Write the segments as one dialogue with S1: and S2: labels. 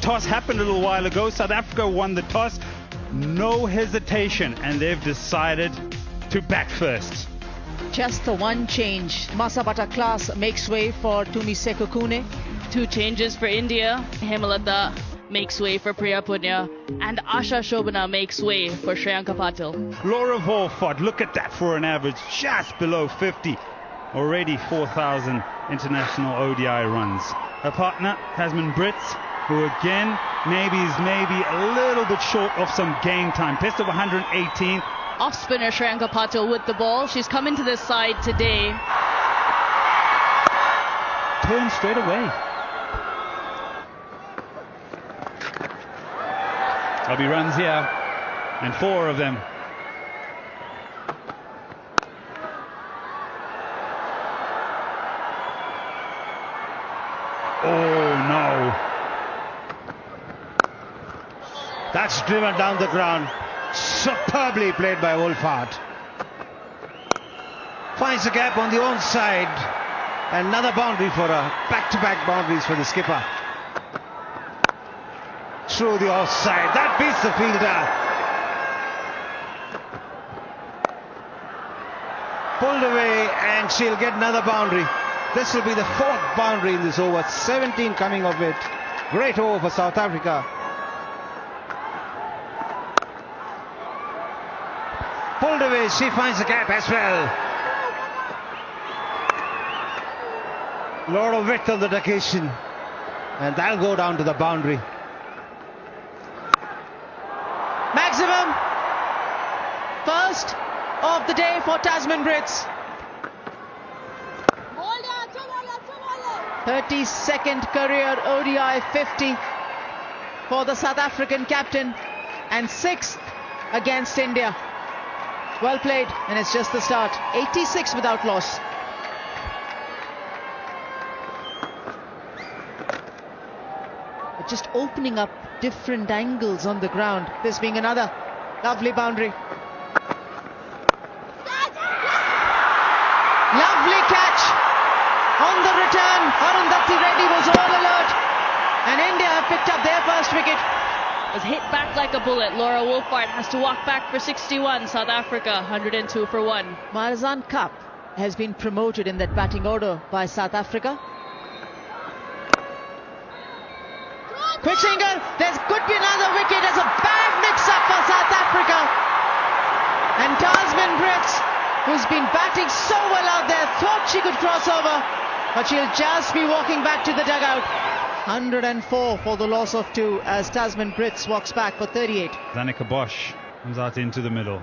S1: Toss happened a little while ago. South Africa won the toss. No hesitation, and they've decided to bat first.
S2: Just the one change. Masabata Class makes way for Tumi Sekokune.
S3: Two changes for India. Hemalata makes way for Priya Punya, and Asha Shobana makes way for Shreyanka Patil.
S1: Laura Volford, look at that for an average just below 50. Already 4,000 international ODI runs. Her partner, Tasman Brits, who again maybe is a little bit short of some game time. Best of 118.
S3: Off spinner Shreyanka Patil with the ball. She's come into this side today.
S1: Turn straight away. There'll be runs here, and 4 of them. Oh no.
S4: That's driven down the ground. Superbly played by Wolfhard. Finds a gap on the own side. Another boundary for her. Back-to-back boundaries for the skipper. Through the offside. That beats the fielder. Pulled away, and she'll get another boundary. This will be the 4th boundary in this over. 17 coming of it. Great over for South Africa. Pulled away, she finds the gap as well. Lot of width on the occasion, and that'll go down to the boundary.
S2: Maximum first of the day for Tasman Brits. 32nd career ODI 50 for the South African captain, and 6th against India. Well played, and it's just the start. 86 without loss. But just opening up different angles on the ground. This being another lovely boundary. Lovely catch on the return. Arundhati Reddy was all alert, and India have picked up their first wicket.
S3: Was hit back like a bullet. Laura Wolfhard has to walk back for 61. South Africa 102 for 1.
S2: Marzan Cup has been promoted in that batting order by South Africa. Quick single. There could be another wicket. There's a bad mix-up for South Africa. And Tasman Brits, who's been batting so well out there, thought she could cross over, but she'll just be walking back to the dugout. 104 for the loss of 2 as Tasman Brits walks back for 38.
S1: Zanika Bosch comes out into the middle.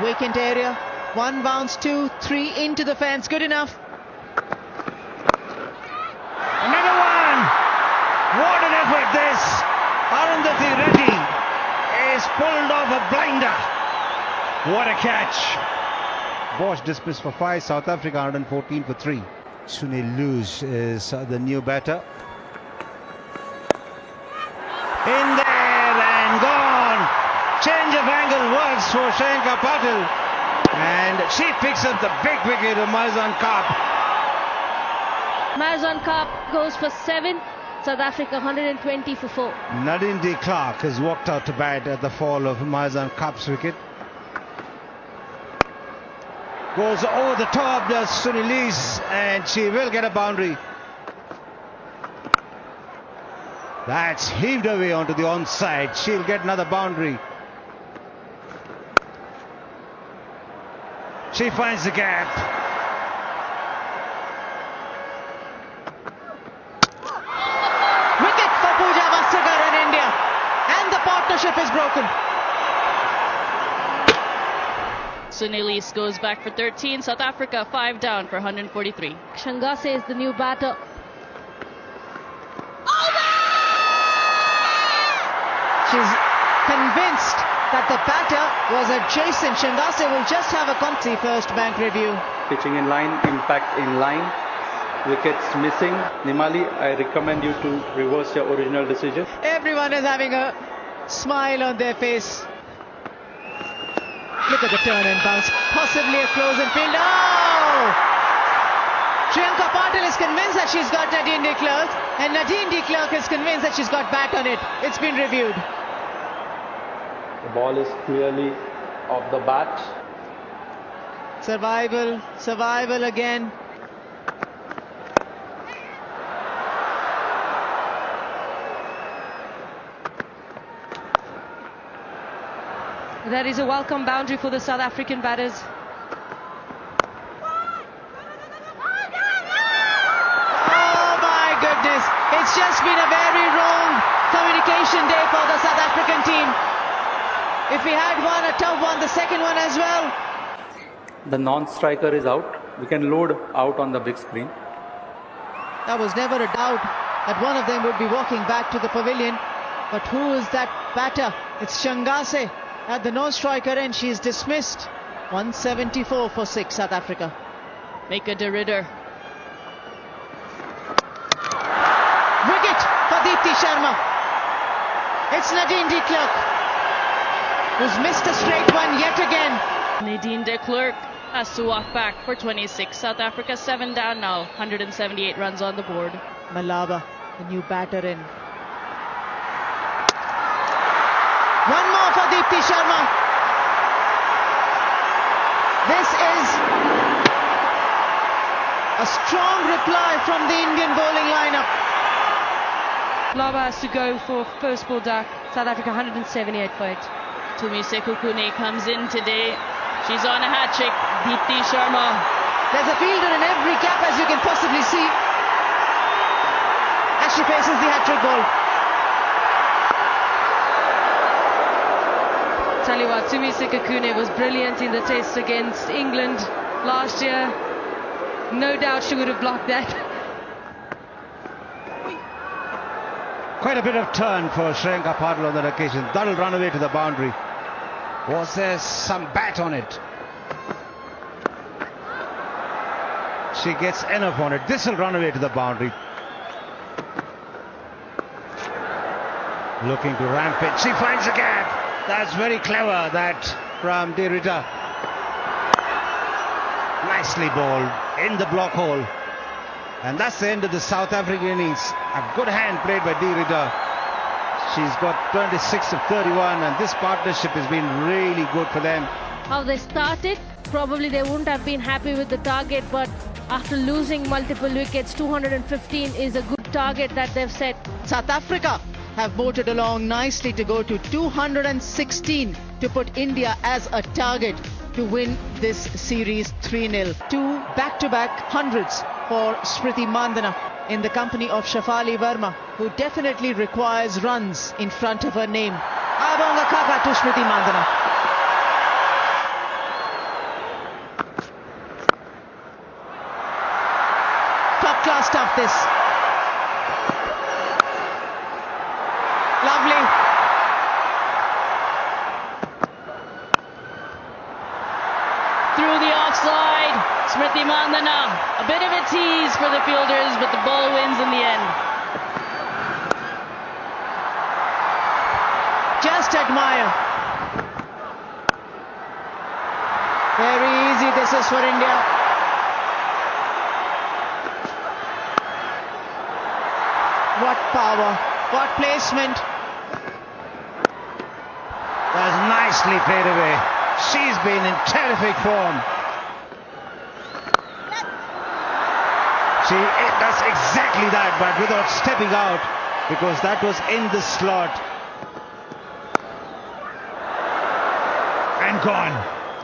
S2: Vacant area. 1 bounce, 2, 3 into the fence. Good enough.
S4: Another one! What an effort this! Arundhati Reddy is pulled off a blinder. What a catch! Bosch dismissed for 5, South Africa 114 for 3. Sunil Luz is the new batter. In there and gone! Change of angle works for Shreyanka Patil, and she picks up the big wicket of Marzan Cup.
S3: Marzan Cup goes for 7. South Africa 120 for 4.
S4: Nadine de Klerk has walked out to bat at the fall of Marzan Cup's wicket. Goes over the top, does Sunil, and she will get a boundary. That's heaved away onto the onside. She'll get another boundary. She finds the gap.
S2: Wicket for Pooja Vasagar in India, and the partnership is broken.
S3: Sunil goes back for 13. South Africa 5 down for 143. Shangase is the new batter.
S2: She's convinced that the batter was adjacent. Shangase will just have a comfy first bank review.
S5: Pitching in line, impact in line, wickets missing. Nimali, I recommend you to reverse your original decision.
S2: Everyone is having a smile on their face. Look at the turn and bounce. Possibly a close in field. Oh! Priyanka Patil is convinced that she's got Nadine de Klerk, and Nadine de Klerk is convinced that she's got bat on it. It's been reviewed.
S5: The ball is clearly off the bat.
S2: Survival, survival again.
S6: That is a welcome boundary for the South African batters.
S2: Oh my goodness, it's just been a very wrong communication day for the South African team. If we had one, a tough one, the second one as well.
S5: The non-striker is out. We can load out on the big screen.
S2: There was never a doubt that one of them would be walking back to the pavilion. But who is that batter? It's Shangase at the no-striker end. She's dismissed. 174 for 6, South Africa.
S3: Make a de Ridder.
S2: Wicket for Deepti Sharma. It's Nadine de Klerk, who's missed a straight one yet again.
S3: Nadine de Klerk has to walk back for 26. South Africa 7 down now. 178 runs on the board.
S2: Malaba, the new batter in. One more for Deepti Sharma. This is a strong reply from the Indian bowling lineup.
S6: Lava has to go for first ball duck. South Africa 178 for it.
S3: Tumi Sekukune comes in today. She's on a hat-trick. Deepti Sharma.
S2: There's a fielder in every gap, as you can possibly see, as she faces the hat-trick ball.
S6: Tell you what, Tumi Sekukune was brilliant in the test against England last year. No doubt she would have blocked that.
S4: Quite a bit of turn for Priyanka Patil on that occasion. That'll run away to the boundary. Was there some bat on it? She gets enough on it. This will run away to the boundary. Looking to ramp it. She finds a gap. That's very clever, that from de Ridder. Nicely bowled in the block hole. And that's the end of the South African innings. A good hand played by de Ridder. She's got 26 of 31, and this partnership has been really good for them.
S7: How they started, probably they wouldn't have been happy with the target, but after losing multiple wickets, 215 is a good target that they've set.
S2: South Africa have bolted along nicely to go to 216 to put India as a target to win this series 3-0. 2 back-to-back hundreds for Smriti Mandhana in the company of Shafali Verma, who definitely requires runs in front of her name. Abonga Kaka to Smriti Mandhana. Top class stuff, this. Lovely.
S3: Through the offside. Smriti Mandhana. A bit of a tease for the fielders, but the ball wins in the end.
S2: Just admire. Very easy this is for India. What power, what placement.
S4: That's nicely played away. She's been in terrific form. She does exactly that, but without stepping out, because that was in the slot.
S1: And gone.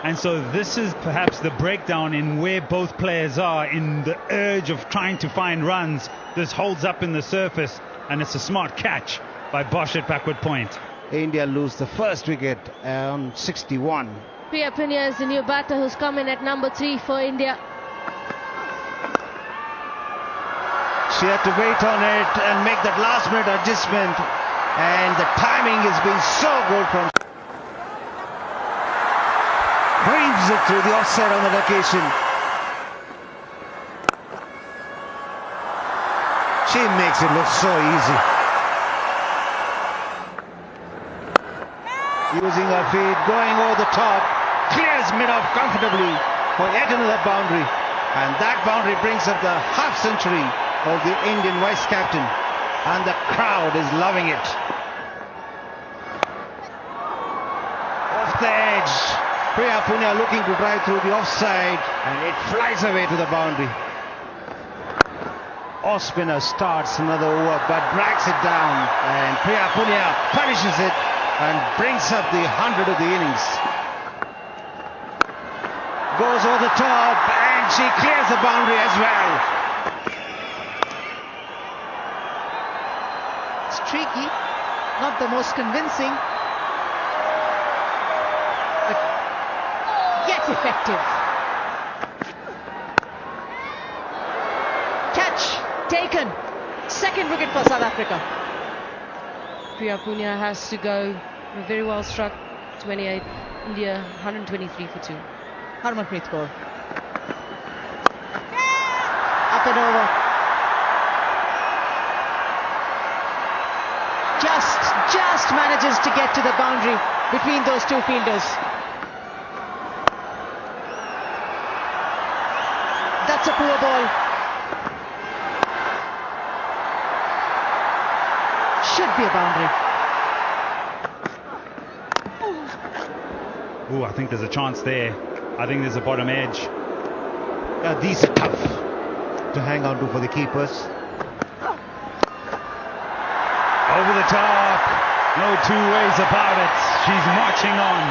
S1: And so this is perhaps the breakdown in where both players are in the urge of trying to find runs. This holds up in the surface, and it's a smart catch by Bosch at backward point.
S4: India lose the first wicket on 61.
S7: Priya Punia is the new batter who's come in at number 3 for India.
S4: She had to wait on it and make that last minute adjustment, and the timing has been so good from weaves it through the offside on that occasion. She makes it look so easy. Using her feet, going over the top, clears mid-off comfortably for yet another boundary. And that boundary brings up the half century of the Indian vice captain. And the crowd is loving it. Off the edge. Priya Punia looking to drive through the offside. And it flies away to the boundary. Ospinner starts another over but drags it down. And Priya Punia punishes it and brings up the 100 of the innings. Goes over the top and she clears the boundary as well.
S2: Streaky, not the most convincing, but yet effective. Catch taken. Second wicket for South Africa.
S6: Priya Punia has to go. Very well struck. 28. India 123 for 2.
S2: Harmanpreet Kaur. Up and over. Just manages to get to the boundary between those two fielders. That's a poor ball. Should be a boundary.
S1: Oh, I think there's a chance there. I think there's a bottom edge.
S4: These are tough to hang on to for the keepers.
S1: Over the top. No two ways about it. She's marching on.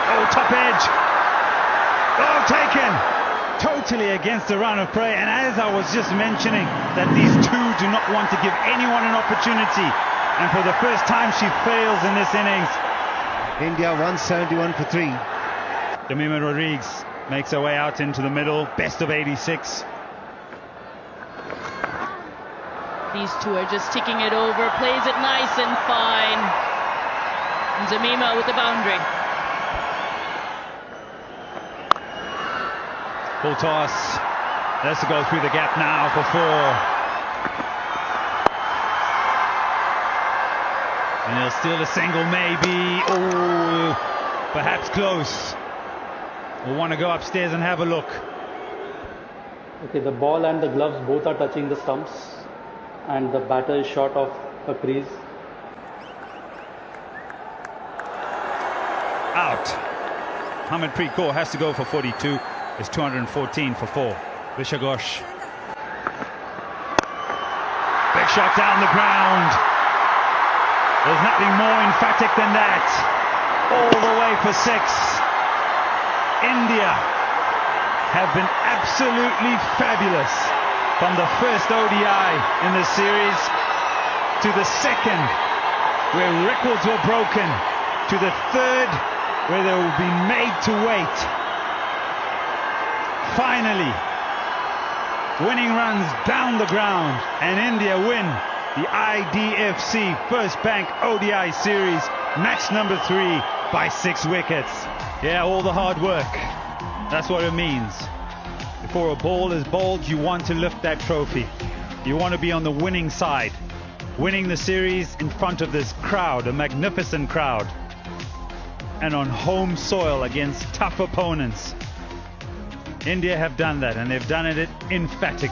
S1: Oh, top edge. Oh, taken. Totally against the run of prey. And as I was just mentioning, that these two do not want to give anyone an opportunity. And for the first time, she fails in this innings.
S4: India 171 for 3.
S1: Damima Rodriguez makes her way out into the middle. Best of 86.
S3: These two are just ticking it over, plays it nice and fine. And Damima with the boundary.
S1: Full toss. Let's go through the gap now for 4. And he'll steal a single maybe. Oh, perhaps close. We'll want to go upstairs and have a look.
S5: Okay, the ball and the gloves both are touching the stumps. And the batter is short of a crease.
S1: Out. Harmanpreet Kaur has to go for 42. It's 214 for 4. Vishagosh. Big shot down the ground. There's nothing more emphatic than that. All the way for 6. India have been absolutely fabulous. From the first ODI in the series to the second, where records were broken, to the third, where they will be made to wait. Finally, winning runs down the ground, and India win the IDFC First Bank ODI Series, match number 3 by 6 wickets. Yeah, all the hard work. That's what it means. Before a ball is bowled, you want to lift that trophy. You want to be on the winning side, winning the series in front of this crowd, a magnificent crowd, and on home soil against tough opponents. India have done that, and they've done it emphatically.